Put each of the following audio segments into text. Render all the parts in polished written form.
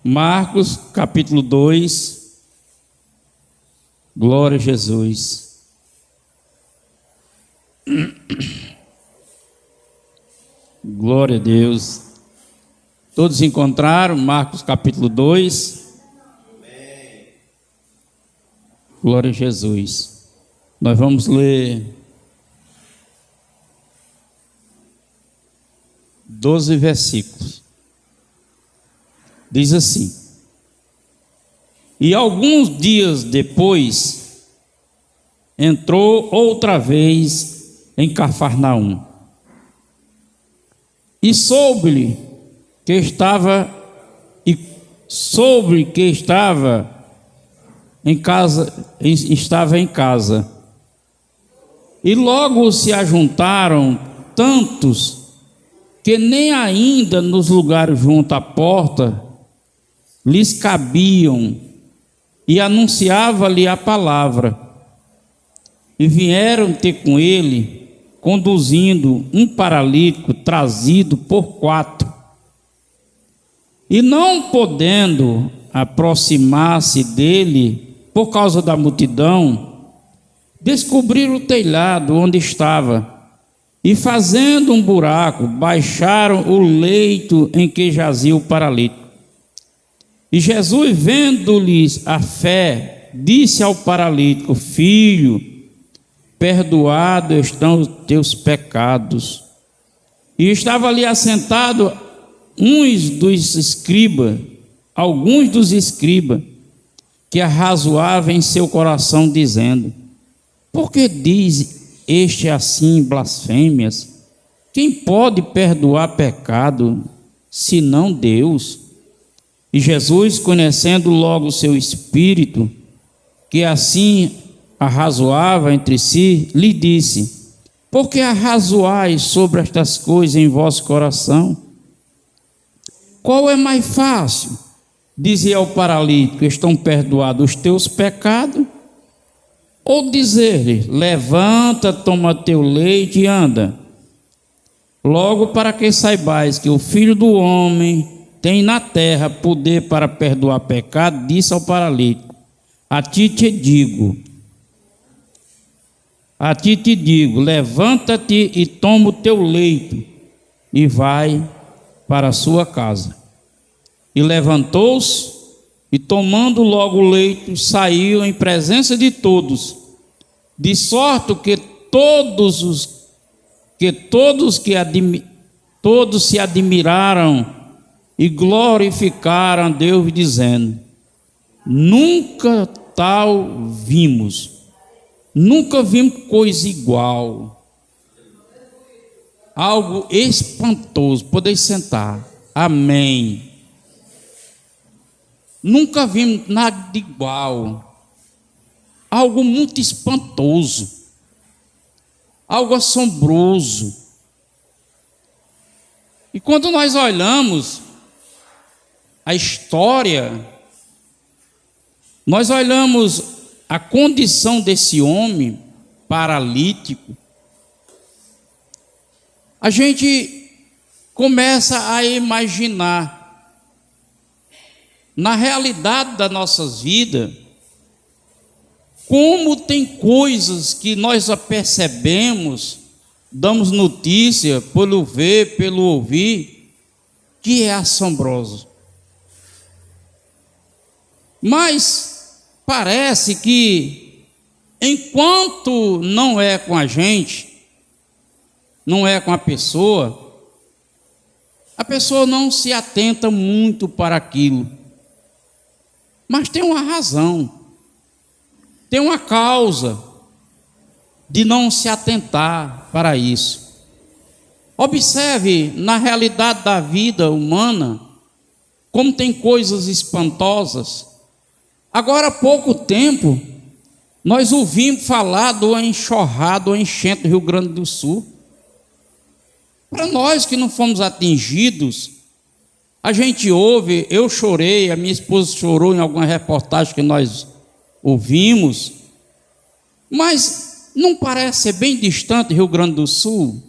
Marcos, capítulo 2. Glória a Jesus. Glória a Deus. Todos encontraram Marcos, capítulo 2? Amém. Glória a Jesus. Nós vamos ler 12 versículos. Diz assim: E alguns dias depois, entrou outra vez em Cafarnaum, e soube que estava em casa, e logo se ajuntaram tantos que nem ainda nos lugares junto à porta lhes cabiam, e anunciava-lhe a palavra. E vieram ter com ele, conduzindo um paralítico trazido por 4. E não podendo aproximar-se dele por causa da multidão, descobriram o telhado onde estava, e fazendo um buraco, baixaram o leito em que jazia o paralítico. E Jesus, vendo-lhes a fé, disse ao paralítico: Filho, perdoados estão os teus pecados. E estava ali assentado alguns dos escribas, que arrazoavam em seu coração, dizendo: Por que diz este assim blasfêmias? Quem pode perdoar pecado, senão Deus? E Jesus, conhecendo logo o seu espírito, que assim arrazoava entre si, lhe disse: Por que arrazoais sobre estas coisas em vosso coração? Qual é mais fácil? Dizer ao paralítico: Estão perdoados os teus pecados? Ou dizer-lhe: Levanta, toma teu leite e anda? Logo, para que saibais que o Filho do Homem tem na terra poder para perdoar pecado, disse ao paralítico: A ti te digo, levanta-te e toma o teu leito e vai para a sua casa. E levantou-se e, tomando logo o leito, saiu em presença de todos, de sorte que todos se admiraram e glorificaram a Deus, dizendo: Nunca tal vimos. Nunca vimos coisa igual. Algo espantoso. Podeis sentar. Amém. Nunca vimos nada de igual. Algo muito espantoso. Algo assombroso. E quando nós olhamos a história, nós olhamos a condição desse homem paralítico, a gente começa a imaginar, na realidade das nossas vidas, como tem coisas que nós apercebemos, damos notícia pelo ver, pelo ouvir, que é assombroso. Mas parece que, enquanto não é com a gente, não é com a pessoa não se atenta muito para aquilo. Mas tem uma razão, tem uma causa de não se atentar para isso. Observe na realidade da vida humana, como tem coisas espantosas. Agora há pouco tempo, nós ouvimos falar do enxurrado, enchente do Rio Grande do Sul. Para nós que não fomos atingidos, a gente ouve, eu chorei, a minha esposa chorou em alguma reportagem que nós ouvimos, mas não parece ser bem distante do Rio Grande do Sul?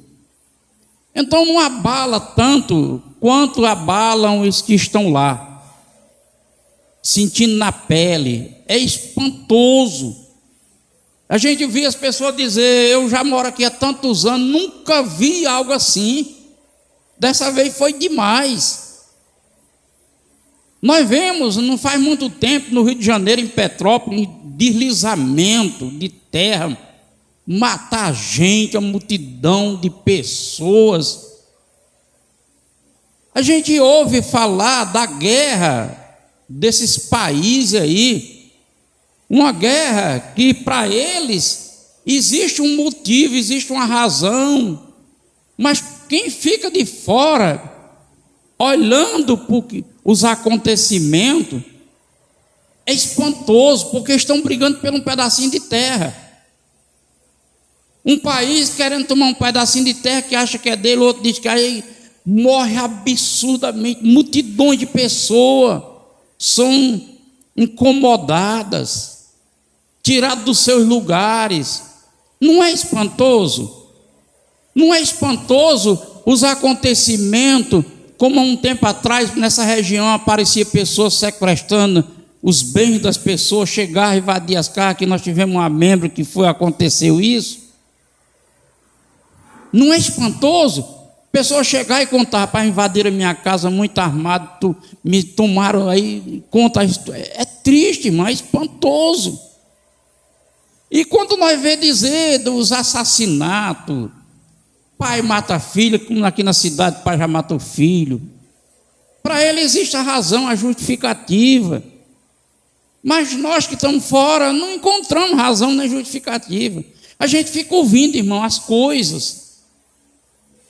Então não abala tanto quanto abalam os que estão lá. sentindo na pele. É espantoso. A gente vê as pessoas dizer: eu já moro aqui há tantos anos, nunca vi algo assim. Dessa vez foi demais. Nós vemos, não faz muito tempo, no Rio de Janeiro, em Petrópolis, deslizamento de terra, matar gente, a multidão de pessoas. A gente ouve falar da guerra desses países aí, uma guerra que para eles existe um motivo, existe uma razão, mas quem fica de fora, olhando os acontecimentos, é espantoso, porque estão brigando por um pedacinho de terra. Um país querendo tomar um pedacinho de terra que acha que é dele, o outro diz que aí morre absurdamente, multidões de pessoas são incomodadas, tiradas dos seus lugares. Não é espantoso? Não é espantoso os acontecimentos, como há um tempo atrás nessa região aparecia pessoas sequestrando os bens das pessoas, chegar a invadir as casas, que nós tivemos uma membro que aconteceu isso. Não é espantoso? Pessoas chegar e contar: rapaz, invadiram a minha casa muito armado, me tomaram aí, conta a história. É triste, irmão, é espantoso. E quando nós vemos dizer dos assassinatos, pai mata filho, como aqui na cidade, pai já matou filho. Para ele existe a razão, a justificativa. Mas nós que estamos fora não encontramos razão nem justificativa. A gente fica ouvindo, irmão, as coisas.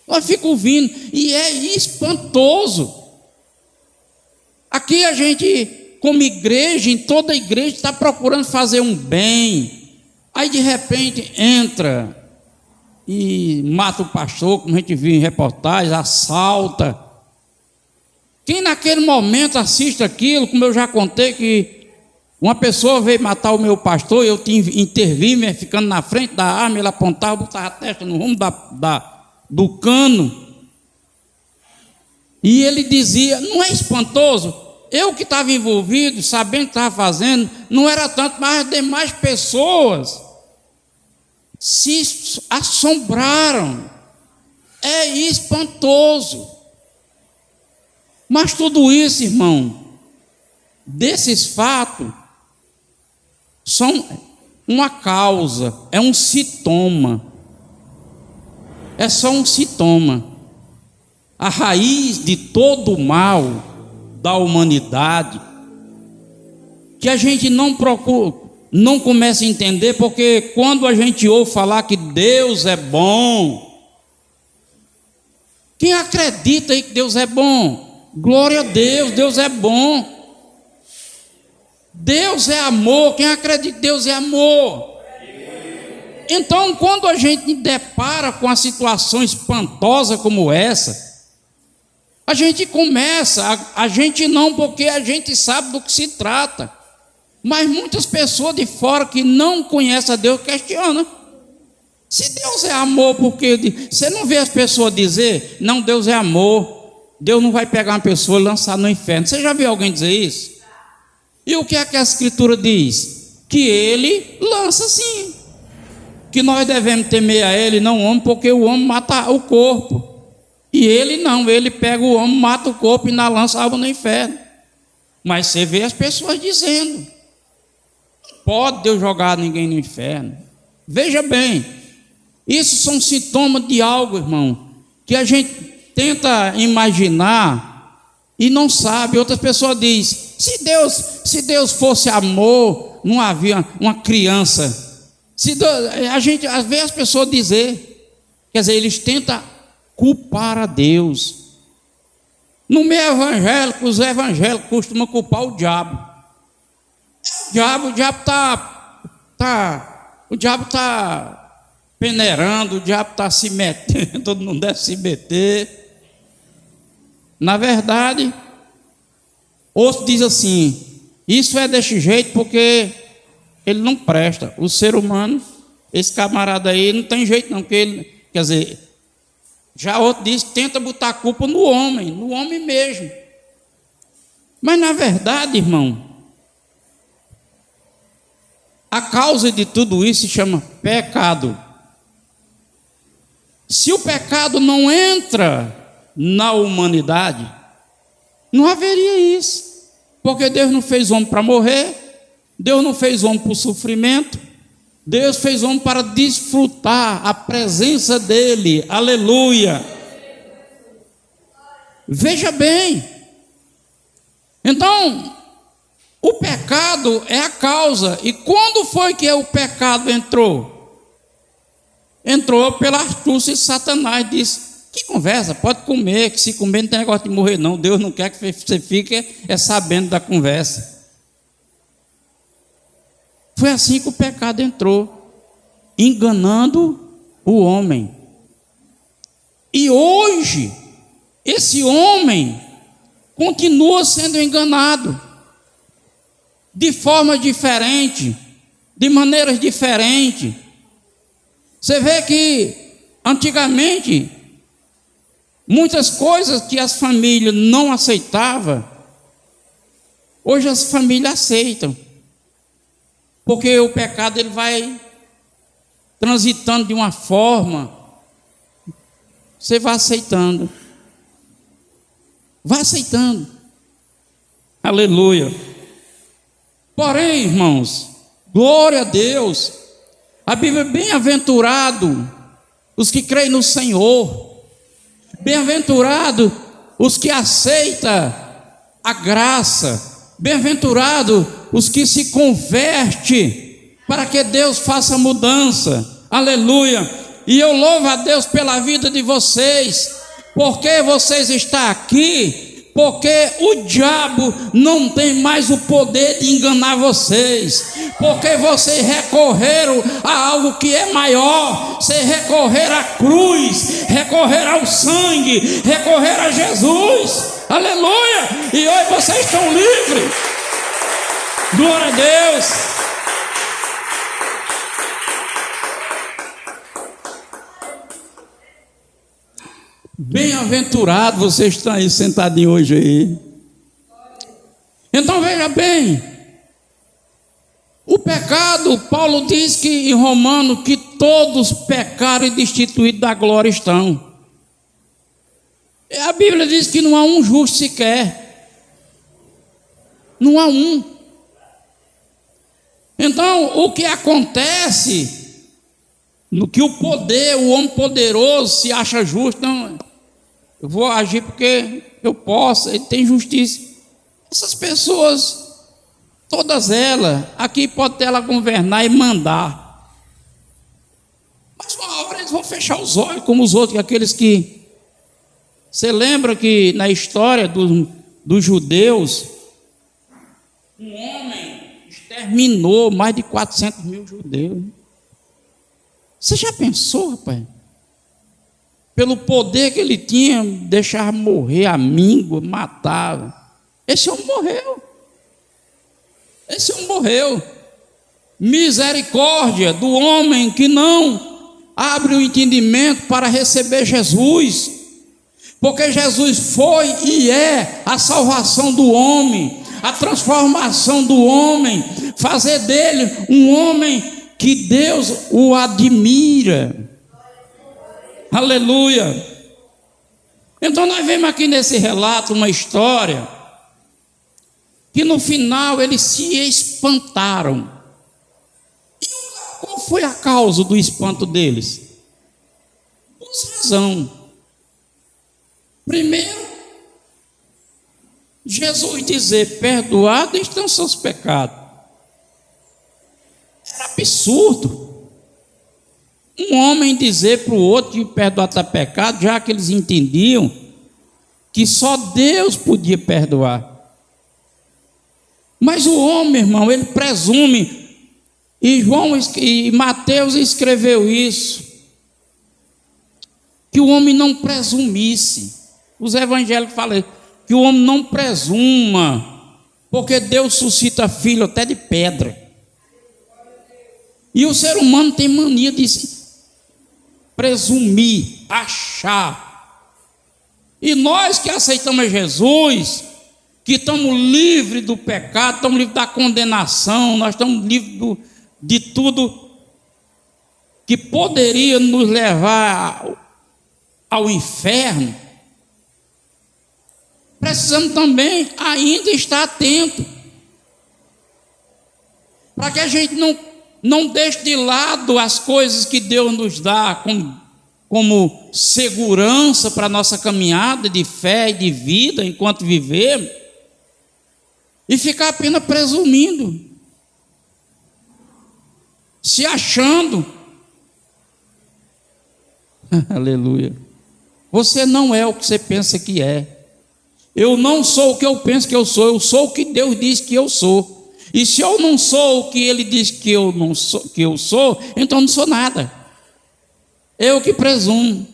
Nós ficamos ouvindo e é espantoso. Aqui a gente, como igreja, em toda a igreja, está procurando fazer um bem. Aí de repente entra e mata o pastor, como a gente viu em reportagem, assalta. Quem naquele momento assiste aquilo, como eu já contei, que uma pessoa veio matar o meu pastor, eu intervi, ficando na frente da arma, ele apontava, botava a testa no rumo do cano, e ele dizia: não é espantoso? Eu que estava envolvido, sabendo o que estava fazendo, não era tanto, mas as demais pessoas se assombraram. É espantoso. Mas tudo isso, irmão, desses fatos, são uma causa, é um sintoma. É só um sintoma. A raiz de todo o mal da humanidade, que a gente não procura, não começa a entender, porque quando a gente ouve falar que Deus é bom, quem acredita aí que Deus é bom? Glória a Deus, Deus é bom. Deus é amor, quem acredita que Deus é amor? Então, quando a gente depara com uma situação espantosa como essa, a gente começa, a gente não, porque a gente sabe do que se trata, mas muitas pessoas de fora que não conhecem a Deus questionam: se Deus é amor, porque você não vê as pessoas dizer: não, Deus é amor, Deus não vai pegar uma pessoa e lançar no inferno. Você já viu alguém dizer isso? E o que é que a Escritura diz? Que Ele lança sim, que nós devemos temer a Ele, não o homem, porque o homem mata o corpo, e Ele não, Ele pega o homem, mata o corpo e na lança algo no inferno. Mas você vê as pessoas dizendo: pode Deus jogar ninguém no inferno. Veja bem, isso são sintomas de algo, irmão, que a gente tenta imaginar e não sabe. Outras pessoas dizem: se Deus fosse amor, não havia uma criança. A gente vê as pessoas dizer, quer dizer, eles tentam culpar a Deus. No meio evangélico, os evangélicos costumam culpar o diabo. O diabo está peneirando, o diabo está se metendo, todo mundo deve se meter. Na verdade, outro diz assim: isso é desse jeito porque ele não presta. O ser humano, esse camarada aí, não tem jeito não, porque ele, quer dizer, já outro diz, tenta botar a culpa no homem mesmo. Mas na verdade, irmão, A causa de tudo isso se chama pecado. Se o pecado não entra na humanidade, não haveria isso. Porque Deus não fez homem para morrer, Deus não fez homem para o sofrimento, Deus fez homem para desfrutar a presença dele. Aleluia! Veja bem. Então, o pecado é a causa. E quando foi que o pecado entrou? Entrou pela astúcia de Satanás. Disse: que conversa, pode comer, que se comer não tem negócio de morrer não. Deus não quer que você fique sabendo da conversa. Foi assim que o pecado entrou, enganando o homem. E hoje, esse homem continua sendo enganado, de forma diferente, de maneiras diferentes. Você vê que, antigamente, muitas coisas que as famílias não aceitavam, hoje as famílias aceitam. Porque o pecado ele vai transitando de uma forma, você vai aceitando. Vai aceitando. Aleluia. Porém, irmãos, glória a Deus. A Bíblia é bem-aventurado os que creem no Senhor. Bem-aventurado os que aceitam a graça. Bem-aventurado os que se convertem para que Deus faça mudança. Aleluia. E eu louvo a Deus pela vida de vocês, porque vocês estão aqui, porque o diabo não tem mais o poder de enganar vocês, porque vocês recorreram a algo que é maior, vocês recorreram à cruz, recorreram ao sangue, recorreram a Jesus. Aleluia. E hoje vocês estão livres. Glória a Deus. Bem-aventurado vocês estão aí sentadinhos hoje aí. Então veja bem, o pecado, Paulo diz que em Romanos que todos pecaram e destituídos da glória estão. A Bíblia diz que não há um justo sequer. Não há um. Então, o que acontece, no que o homem poderoso se acha justo, não, eu vou agir porque eu posso, ele tem justiça. Essas pessoas, todas elas, aqui pode ela governar e mandar. Mas uma hora eles vão fechar os olhos, como os outros, aqueles que... Você lembra que na história dos judeus, um homem exterminou mais de 400 mil judeus. Você já pensou, rapaz? Pelo poder que ele tinha, deixar morrer a míngua, matava. Esse homem morreu. Esse homem morreu. Misericórdia do homem que não abre o entendimento para receber Jesus. Porque Jesus foi e é a salvação do homem, a transformação do homem, fazer dele um homem que Deus o admira. Aleluia. Então nós vemos aqui nesse relato uma história que no final eles se espantaram. E qual foi a causa do espanto deles? Por razão. Primeiro, Jesus dizer: perdoados estão seus pecados. Era absurdo. Um homem dizer para o outro que perdoar está pecado, já que eles entendiam que só Deus podia perdoar. Mas o homem, irmão, ele presume, e Mateus escreveu isso, que o homem não presumisse. Os evangélicos falam que o homem não presuma, porque Deus suscita filho até de pedra. E o ser humano tem mania de presumir, achar. E nós que aceitamos Jesus, que estamos livres do pecado, estamos livres da condenação, nós estamos livres de tudo que poderia nos levar ao inferno, precisamos também ainda estar atento, para que a gente não deixe de lado as coisas que Deus nos dá como segurança para a nossa caminhada de fé e de vida enquanto vivemos, e ficar apenas presumindo, se achando. Aleluia. Você não é o que você pensa que é. Eu não sou o que eu penso que eu sou o que Deus diz que eu sou. E se eu não sou o que Ele diz que eu não sou, que eu sou, então não sou nada. Eu que presumo.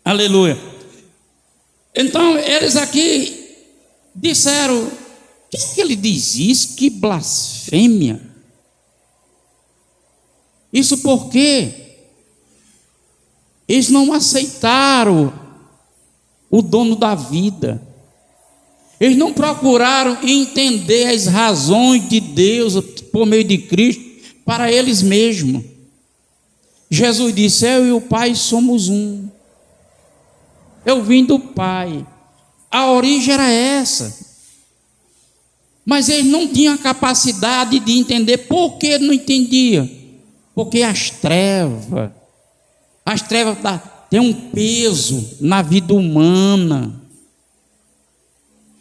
Aleluia. Então eles aqui disseram: que ele diz isso? Que blasfêmia! Isso porque eles não aceitaram o dono da vida. Eles não procuraram entender as razões de Deus por meio de Cristo para eles mesmos. Jesus disse: eu e o Pai somos um. Eu vim do Pai. A origem era essa. Mas eles não tinham a capacidade de entender. Por que não entendia? Porque as trevas têm um peso na vida humana.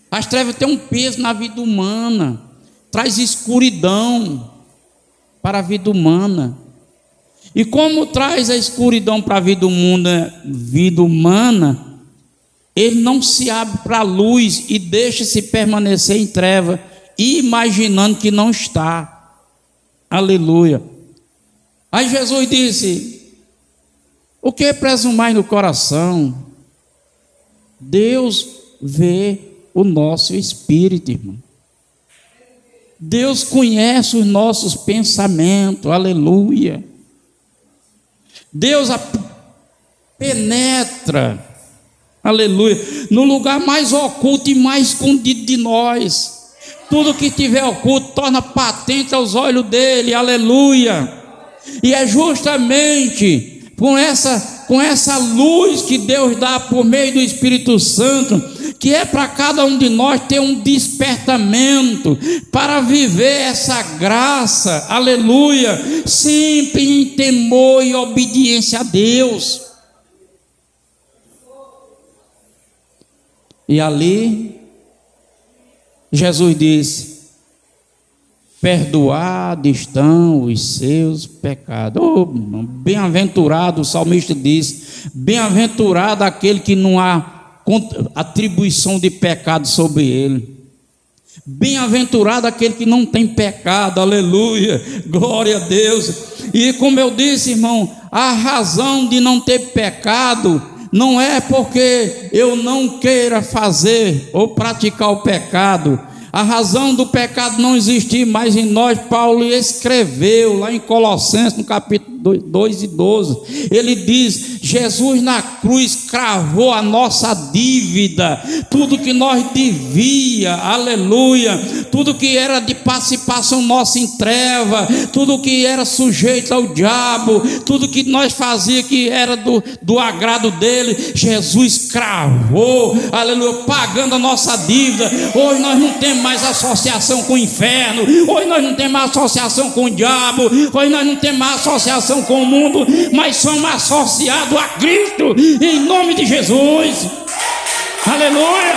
As trevas têm um peso na vida humana. Traz escuridão para a vida humana. E como traz a escuridão para a vida humana, ele não se abre para a luz e deixa-se permanecer em treva, imaginando que não está. Aleluia. Aí Jesus disse: o que presumais no coração? Deus vê o nosso espírito, irmão. Deus conhece os nossos pensamentos. Aleluia. Deus penetra, aleluia, no lugar mais oculto e mais escondido de nós. Tudo que estiver oculto torna patente aos olhos dele. Aleluia. E é justamente com essa luz que Deus dá por meio do Espírito Santo, que é para cada um de nós ter um despertamento para viver essa graça, aleluia, sempre em temor e obediência a Deus. E ali Jesus disse: perdoados estão os seus pecados. Oh, bem-aventurado, o salmista diz: bem-aventurado aquele que não há atribuição de pecado sobre ele. Bem-aventurado aquele que não tem pecado. Aleluia, glória a Deus. E como eu disse, irmão, a razão de não ter pecado não é porque eu não queira fazer ou praticar o pecado. A razão do pecado não existir mais em nós, Paulo escreveu lá em Colossenses, no capítulo 2 e 12. Ele diz: Jesus na cruz cravou a nossa dívida, tudo que nós devia, aleluia, tudo que era de participação nossa em treva, tudo que era sujeito ao diabo, tudo que nós fazia que era do agrado dele, Jesus cravou, aleluia, pagando a nossa dívida. Hoje nós não temos mais associação com o inferno, hoje nós não temos mais associação com o diabo, hoje nós não temos mais associação com o mundo, mas somos associados a Cristo, em nome de Jesus. Aleluia.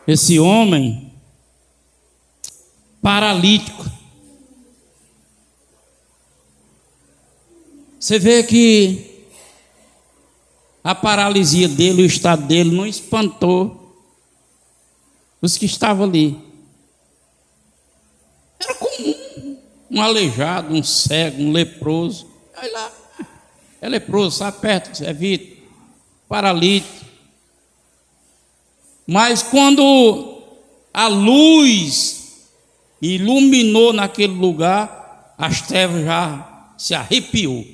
Esse homem paralítico, você vê que a paralisia dele, o estado dele, não espantou os que estavam ali. Era comum, um aleijado, um cego, um leproso. Olha lá, é leproso, está perto, é Vitor, paralítico. Mas quando a luz iluminou naquele lugar, as trevas já se arrepiou.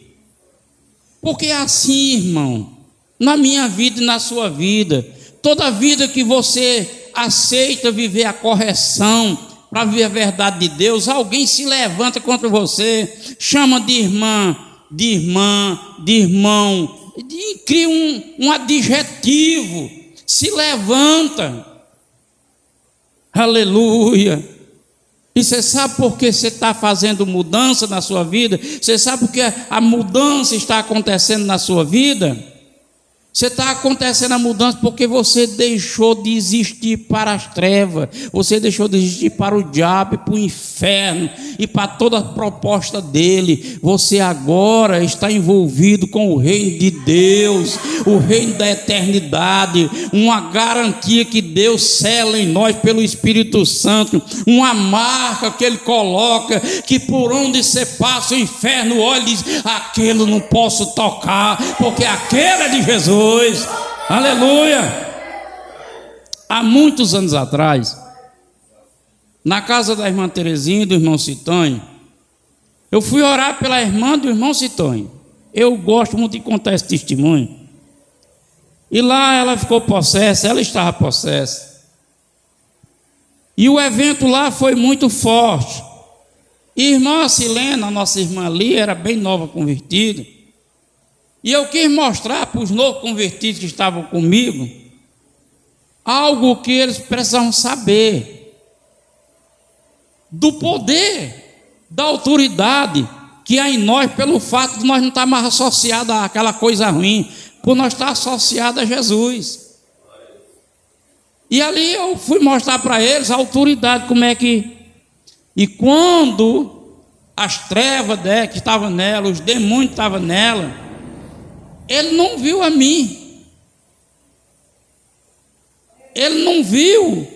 Porque assim, irmão, na minha vida e na sua vida. Toda vida que você aceita viver a correção, para ver a verdade de Deus, alguém se levanta contra você, chama de irmã, de irmã, de irmão, cria um adjetivo, se levanta, aleluia. E você sabe por que você está fazendo mudança na sua vida? Você sabe por que a mudança está acontecendo na sua vida? Você está acontecendo a mudança porque você deixou de existir para as trevas, você deixou de existir para o diabo e para o inferno e para toda a proposta dele. Você agora está envolvido com o reino de Deus, o reino da eternidade, uma garantia que Deus sela em nós pelo Espírito Santo, uma marca que ele coloca, que por onde você passa o inferno olha e diz: aquele não posso tocar, porque aquele é de Jesus. Aleluia. Há muitos anos atrás, na casa da irmã Terezinha e do irmão Citonho, eu fui orar pela irmã do irmão Citonho. Eu gosto muito de contar esse testemunho. E lá ela ficou possessa, ela estava possessa. E o evento lá foi muito forte. E a irmã Silena, a nossa irmã ali, era bem nova convertida. E eu quis mostrar para os novos convertidos que estavam comigo algo que eles precisavam saber do poder, da autoridade que há em nós, pelo fato de nós não estar mais associados àquela coisa ruim, por nós estar associados a Jesus. E ali eu fui mostrar para eles a autoridade, como é que... E quando as trevas que estavam nela, os demônios estavam nela, ele não viu a mim, ele não viu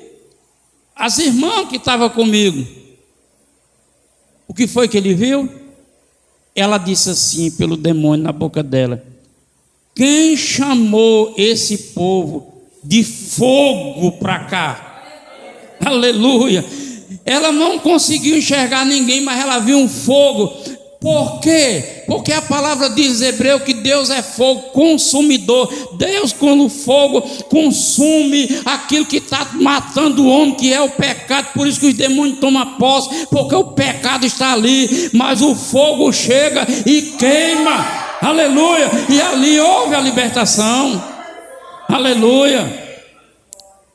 as irmãs que estavam comigo. O que foi que ele viu? Ela disse assim, pelo demônio na boca dela: quem chamou esse povo de fogo para cá? Aleluia. Ela não conseguiu enxergar ninguém, mas ela viu um fogo. Por quê? Porque a palavra diz em Hebreu que Deus é fogo consumidor. Deus, quando o fogo consome aquilo que está matando o homem, que é o pecado. Por isso que os demônios tomam posse, porque o pecado está ali, mas o fogo chega e queima, aleluia, e ali houve a libertação, aleluia.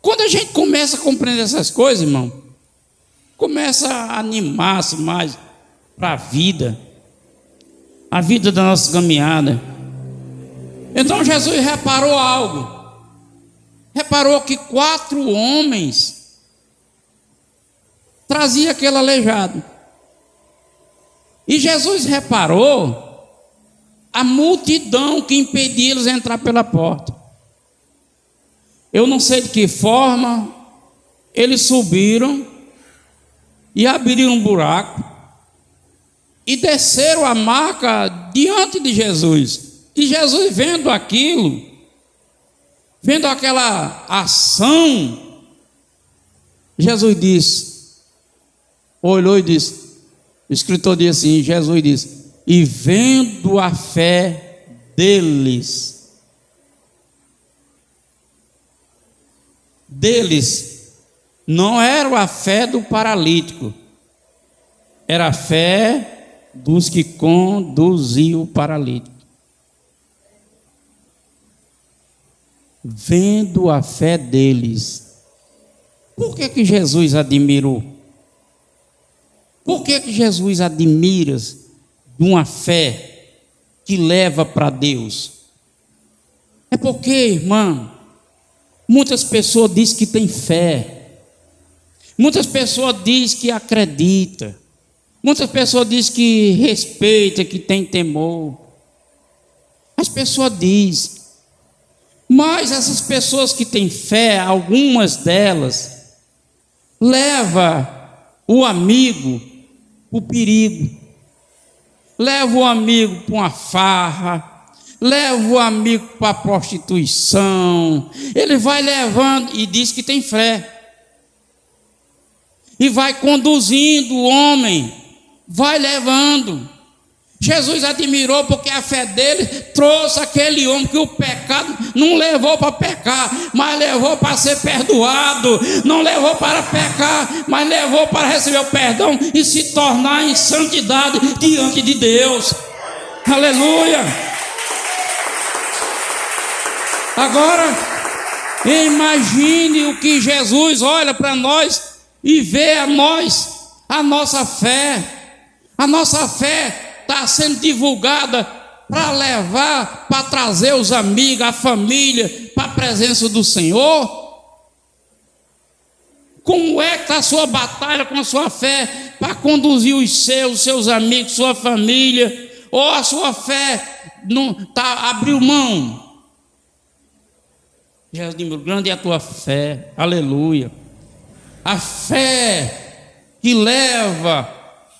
Quando a gente começa a compreender essas coisas, irmão, começa a animar-se mais para a vida da nossa caminhada. Então Jesus reparou algo, reparou que 4 homens traziam aquele aleijado, e Jesus reparou a multidão que impedia eles de entrar pela porta. Eu não sei de que forma eles subiram e abriram um buraco e desceram a maca diante de Jesus. E Jesus, vendo aquilo, vendo aquela ação, Jesus disse, olhou e disse, o escritor diz assim, Jesus disse: e vendo a fé deles, não era a fé do paralítico, era a fé dos que conduziam o paralítico. Vendo a fé deles. Por que Jesus admirou? Por que Jesus admira de uma fé que leva para Deus? É porque, irmã, muitas pessoas dizem que tem fé, muitas pessoas dizem que acredita, muitas pessoas dizem que respeita, que tem temor. As pessoas dizem, mas essas pessoas que têm fé, algumas delas, leva o amigo para o perigo, leva o amigo para uma farra, leva o amigo para a prostituição. Ele vai levando e diz que tem fé, e vai conduzindo o homem, vai levando. Jesus admirou porque a fé dele trouxe aquele homem que o pecado não levou para pecar, mas levou para ser perdoado. Não levou para pecar, mas levou para receber o perdão e se tornar em santidade diante de Deus. Aleluia! Agora, imagine o que Jesus olha para nós e vê a nós, a nossa fé. A nossa fé está sendo divulgada para levar, para trazer os amigos, a família, para a presença do Senhor. Como é que está a sua batalha com a sua fé para conduzir os seus amigos, sua família? Ou a sua fé não tá, abriu mão? Jesus diz, grande é a tua fé, aleluia. A fé que leva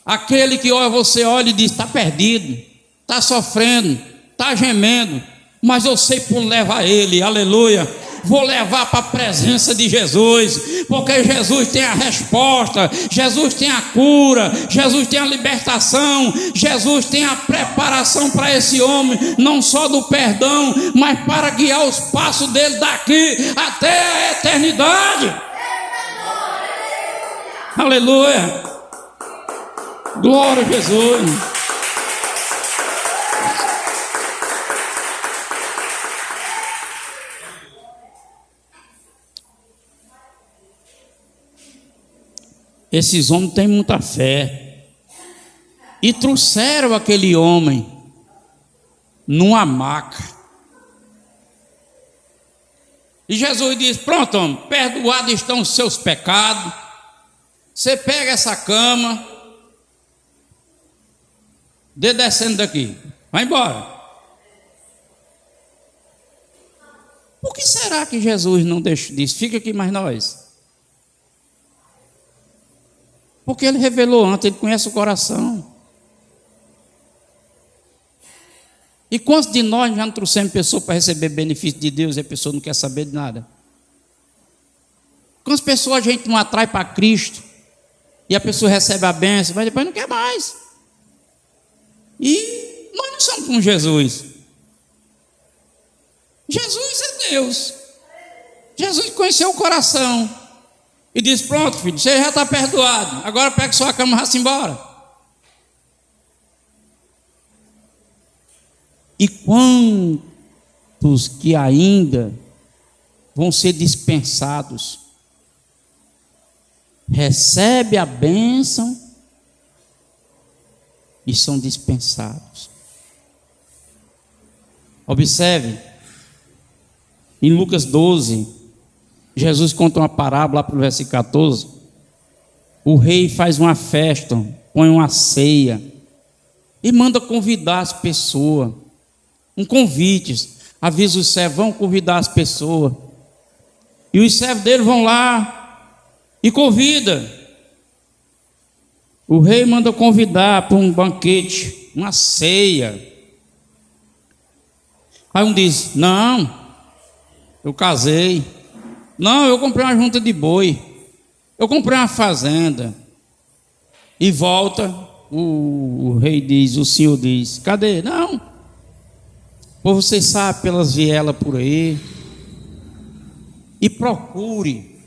aquele que olha, você olha e diz, está perdido, está sofrendo, está gemendo, mas eu sei por levar ele, aleluia. Vou levar para a presença de Jesus, porque Jesus tem a resposta, Jesus tem a cura, Jesus tem a libertação, Jesus tem a preparação para esse homem, não só do perdão, mas para guiar os passos dele daqui até a eternidade. Aleluia. Glória a Jesus. Esses homens têm muita fé e trouxeram aquele homem numa maca. E Jesus diz, pronto homem, perdoados estão os seus pecados. Você pega essa cama, descendo daqui, vai embora. Por que será que Jesus não disse, fica aqui mais nós? Porque ele revelou antes, ele conhece o coração. E quantos de nós já não trouxemos pessoa para receber benefício de Deus e a pessoa não quer saber de nada? Quantas pessoas a gente não atrai para Cristo e a pessoa recebe a bênção, mas depois não quer mais? E nós não somos como Jesus. Jesus é Deus. Jesus conheceu o coração e disse, pronto filho, você já está perdoado, agora pega sua cama e vá-se embora. E quantos que ainda vão ser dispensados, recebe a bênção e são dispensados. Observe, em Lucas 12, Jesus conta uma parábola para o versículo 14. O rei faz uma festa, põe uma ceia e manda convidar as pessoas. Um convite, avisa os servos, vão convidar as pessoas. E os servos dele vão lá e convida. O rei manda convidar para um banquete, uma ceia. Aí um diz, não, eu casei. Não, eu comprei uma junta de boi. Eu comprei uma fazenda. E volta, o rei diz, o senhor diz, cadê? Não. Pois você sabe pelas vielas por aí. E procure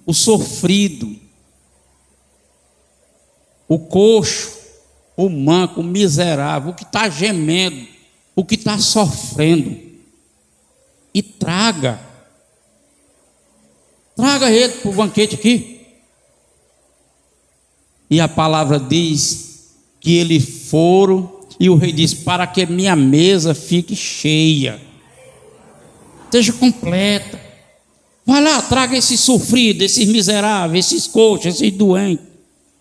o sofrido, o coxo, o manco, o miserável, o que está gemendo, o que está sofrendo. E traga ele para o banquete aqui. E a palavra diz que eles foram, e o rei diz, para que minha mesa fique cheia, esteja completa. Vai lá, traga esses sofridos, esses miseráveis, esses coxos, esses doentes,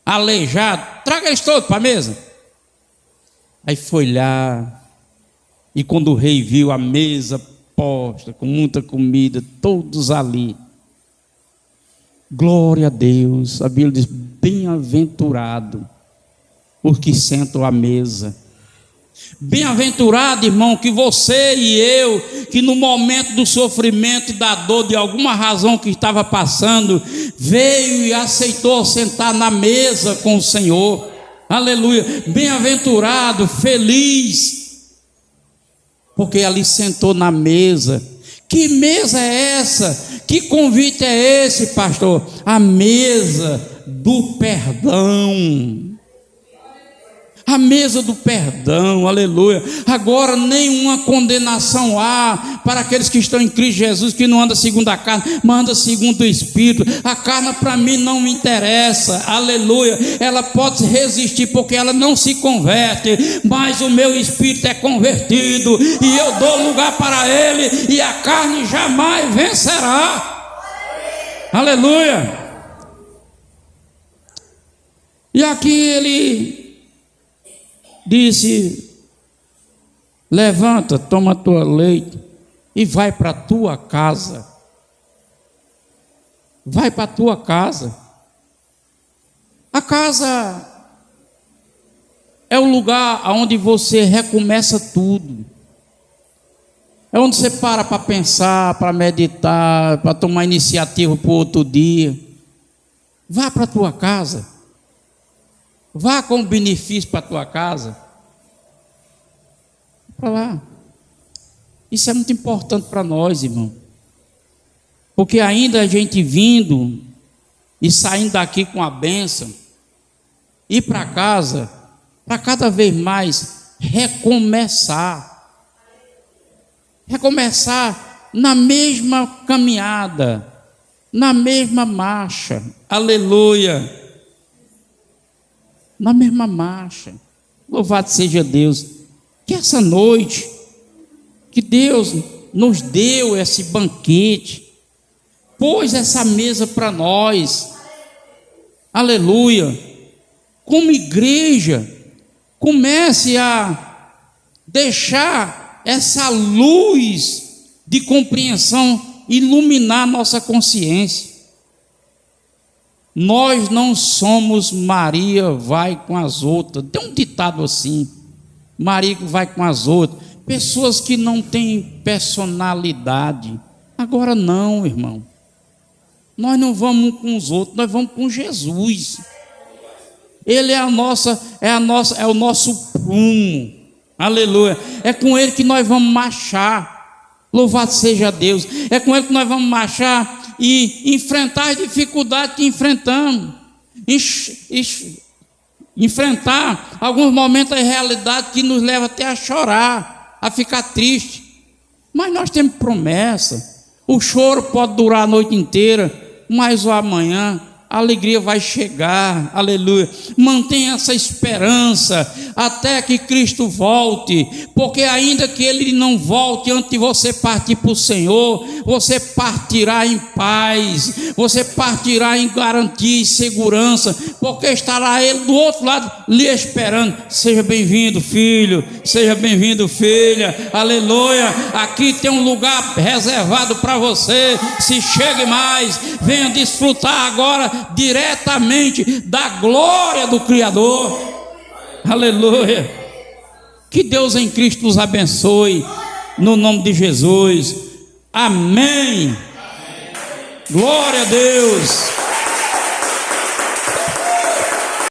aleijados, traga eles todos para a mesa. Aí foi lá, e quando o rei viu a mesa posta, com muita comida, todos ali, glória a Deus, a Bíblia diz, bem-aventurado os que sentam à mesa. Bem-aventurado, irmão, que você e eu, que no momento do sofrimento e da dor, de alguma razão que estava passando, veio e aceitou sentar na mesa com o Senhor. Aleluia. Bem-aventurado, feliz, porque ali sentou na mesa. Que mesa é essa? Que convite é esse, pastor? A mesa do perdão. A mesa do perdão, aleluia. Agora nenhuma condenação há para aqueles que estão em Cristo Jesus, que não anda segundo a carne, mas anda segundo o Espírito. A carne para mim não me interessa, aleluia. Ela pode resistir porque ela não se converte, mas o meu espírito é convertido e eu dou lugar para ele, e a carne jamais vencerá. Aleluia. E aqui ele disse: levanta, toma tua leite e vai para a tua casa. Vai para a tua casa. A casa é o lugar onde você recomeça tudo. É onde você para pensar, para meditar, para tomar iniciativa para o outro dia. Vá para a tua casa. Vá com benefício para a tua casa. Para lá. Isso é muito importante para nós, irmão. Porque ainda a gente vindo e saindo daqui com a bênção, ir para casa, para cada vez mais recomeçar. Recomeçar na mesma caminhada, na mesma marcha. Aleluia. Na mesma marcha. Louvado seja Deus. Que essa noite, que Deus nos deu esse banquete, pôs essa mesa para nós. Aleluia. Como igreja, comece a deixar essa luz de compreensão iluminar nossa consciência. Nós não somos Maria vai com as outras. Tem um ditado assim: Maria vai com as outras. Pessoas que não têm personalidade. Agora não, irmão. Nós não vamos com os outros, nós vamos com Jesus. Ele é o nosso prumo. Aleluia. É com ele que nós vamos marchar. Louvado seja Deus. É com ele que nós vamos marchar e enfrentar as dificuldades que enfrentamos, enfrentar alguns momentos da realidade que nos leva até a chorar, a ficar triste, mas nós temos promessa. O choro pode durar a noite inteira, mas o amanhã a alegria vai chegar. Aleluia. Mantenha essa esperança até que Cristo volte, porque ainda que Ele não volte antes de você partir para o Senhor, você partirá em paz, você partirá em garantia e segurança, porque estará Ele do outro lado lhe esperando. Seja bem-vindo, filho, seja bem-vindo, filha. Aleluia. Aqui tem um lugar reservado para você. Se chegue mais, venha desfrutar agora diretamente da glória do Criador. Aleluia. Que Deus em Cristo nos abençoe, no nome de Jesus. Amém. Glória a Deus.